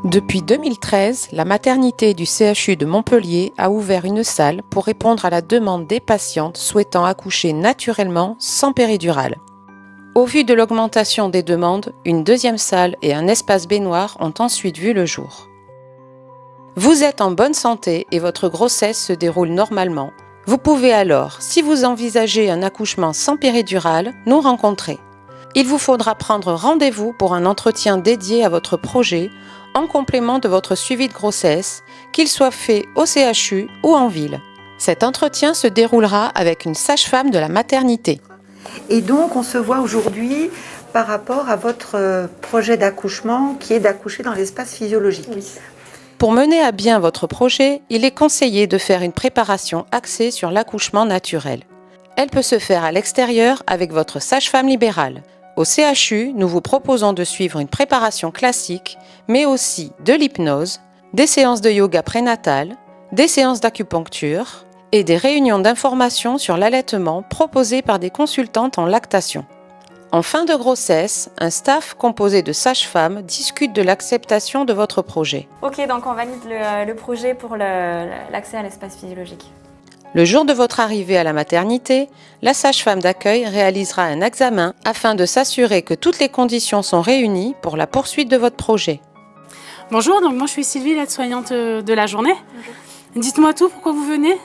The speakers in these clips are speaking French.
Depuis 2013, la maternité du CHU de Montpellier a ouvert une salle pour répondre à la demande des patientes souhaitant accoucher naturellement sans péridurale. Au vu de l'augmentation des demandes, une deuxième salle et un espace baignoire ont ensuite vu le jour. Vous êtes en bonne santé et votre grossesse se déroule normalement. Vous pouvez alors, si vous envisagez un accouchement sans péridurale, nous rencontrer. Il vous faudra prendre rendez-vous pour un entretien dédié à votre projet, en complément de votre suivi de grossesse, qu'il soit fait au CHU ou en ville. Cet entretien se déroulera avec une sage-femme de la maternité. Et donc, on se voit aujourd'hui par rapport à votre projet d'accouchement qui est d'accoucher dans l'espace physiologique. Oui. Pour mener à bien votre projet, il est conseillé de faire une préparation axée sur l'accouchement naturel. Elle peut se faire à l'extérieur avec votre sage-femme libérale. Au CHU, nous vous proposons de suivre une préparation classique, mais aussi de l'hypnose, des séances de yoga prénatal, des séances d'acupuncture et des réunions d'information sur l'allaitement proposées par des consultantes en lactation. En fin de grossesse, un staff composé de sages-femmes discute de l'acceptation de votre projet. Ok, donc on valide le projet pour l'accès à l'espace physiologique. Le jour de votre arrivée à la maternité, la sage-femme d'accueil réalisera un examen afin de s'assurer que toutes les conditions sont réunies pour la poursuite de votre projet. Bonjour, donc moi je suis Sylvie, l'aide-soignante de la journée. Bonjour. Dites-moi tout, pourquoi vous venez?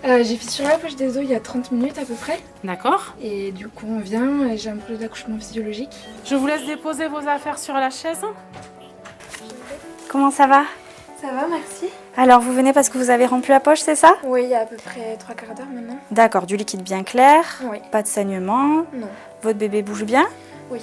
J'ai fissuré la poche des os il y a 30 minutes à peu près. D'accord. Et du coup on vient et j'ai un projet d'accouchement physiologique. Je vous laisse déposer vos affaires sur la chaise. Comment ça va? Ça va, merci. Alors vous venez parce que vous avez rempli la poche, c'est ça? Oui, il y a à peu près 3/4 d'heure maintenant. D'accord, du liquide bien clair, Oui. pas de saignement, Non. votre bébé bouge bien? Oui.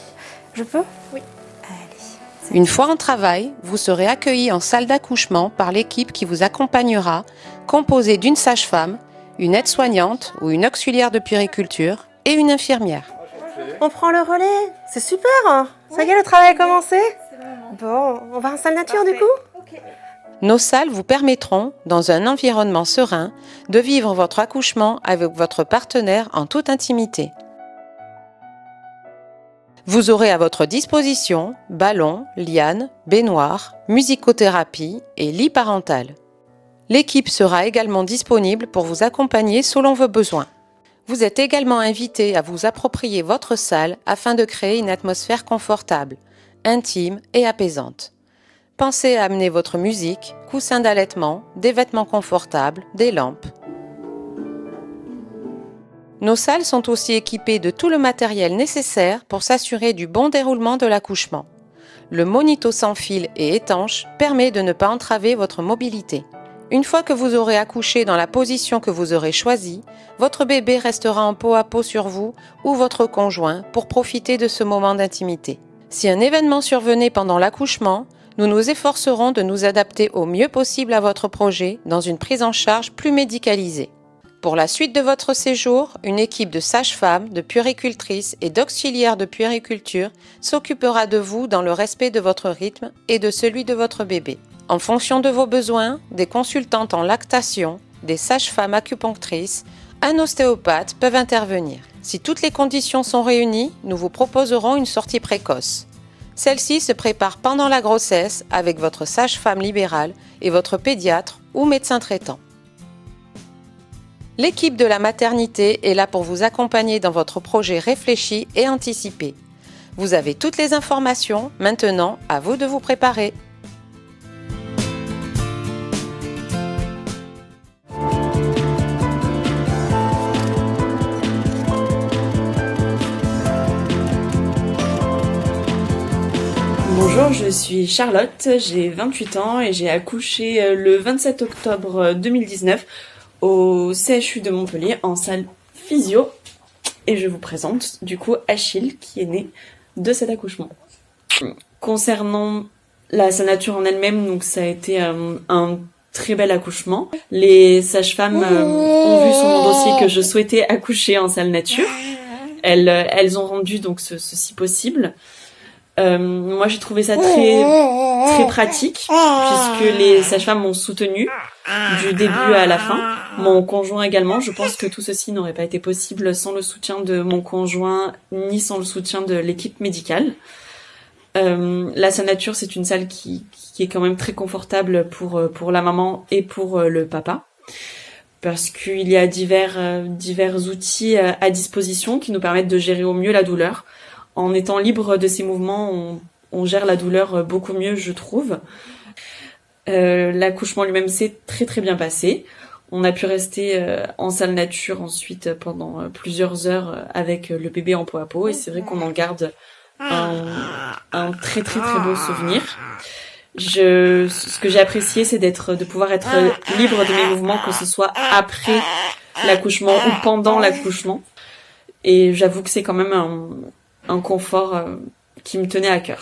Je peux? Oui. Allez. Une fois en travail, vous serez accueilli en salle d'accouchement par l'équipe qui vous accompagnera, composée d'une sage-femme, une aide-soignante ou une auxiliaire de puériculture et une infirmière. On prend le relais, c'est super hein. Ça y est, le travail a commencé. Bon, on va en salle nature du coup. Nos salles vous permettront, dans un environnement serein, de vivre votre accouchement avec votre partenaire en toute intimité. Vous aurez à votre disposition ballon, liane, baignoire, musicothérapie et lit parental. L'équipe sera également disponible pour vous accompagner selon vos besoins. Vous êtes également invité à vous approprier votre salle afin de créer une atmosphère confortable, intime et apaisante. Pensez à amener votre musique, coussin d'allaitement, des vêtements confortables, des lampes. Nos salles sont aussi équipées de tout le matériel nécessaire pour s'assurer du bon déroulement de l'accouchement. Le monito sans fil et étanche permet de ne pas entraver votre mobilité. Une fois que vous aurez accouché dans la position que vous aurez choisie, votre bébé restera en peau à peau sur vous ou votre conjoint pour profiter de ce moment d'intimité. Si un événement survenait pendant l'accouchement, nous nous efforcerons de nous adapter au mieux possible à votre projet dans une prise en charge plus médicalisée. Pour la suite de votre séjour, une équipe de sages-femmes, de puéricultrices et d'auxiliaires de puériculture s'occupera de vous dans le respect de votre rythme et de celui de votre bébé. En fonction de vos besoins, des consultantes en lactation, des sages-femmes acupunctrices, un ostéopathe peuvent intervenir. Si toutes les conditions sont réunies, nous vous proposerons une sortie précoce. Celle-ci se prépare pendant la grossesse avec votre sage-femme libérale et votre pédiatre ou médecin traitant. L'équipe de la maternité est là pour vous accompagner dans votre projet réfléchi et anticipé. Vous avez toutes les informations, maintenant à vous de vous préparer. Bonjour, je suis Charlotte, j'ai 28 ans et j'ai accouché le 27 octobre 2019 au CHU de Montpellier en salle physio. Et je vous présente du coup Achille qui est né de cet accouchement. Concernant la salle nature en elle-même, donc ça a été un très bel accouchement. Les sages-femmes ont vu sur mon dossier que je souhaitais accoucher en salle nature. Elles ont rendu donc ceci possible. Moi j'ai trouvé ça très pratique puisque les sages-femmes m'ont soutenue du début à la fin, mon conjoint également. Je pense que tout ceci n'aurait pas été possible sans le soutien de mon conjoint ni sans le soutien de l'équipe médicale. La salle nature, c'est une salle qui est quand même très confortable pour la maman et pour le papa, parce qu'il y a divers outils à disposition qui nous permettent de gérer au mieux la douleur. En étant libre de ces mouvements, on gère la douleur beaucoup mieux, je trouve. L'accouchement lui-même s'est très très bien passé. On a pu rester en salle nature ensuite pendant plusieurs heures avec le bébé en peau à peau, et c'est vrai qu'on en garde un très très très beau souvenir. Ce que j'ai apprécié, c'est de pouvoir être libre de mes mouvements, que ce soit après l'accouchement ou pendant l'accouchement. Et j'avoue que c'est quand même un confort qui me tenait à cœur.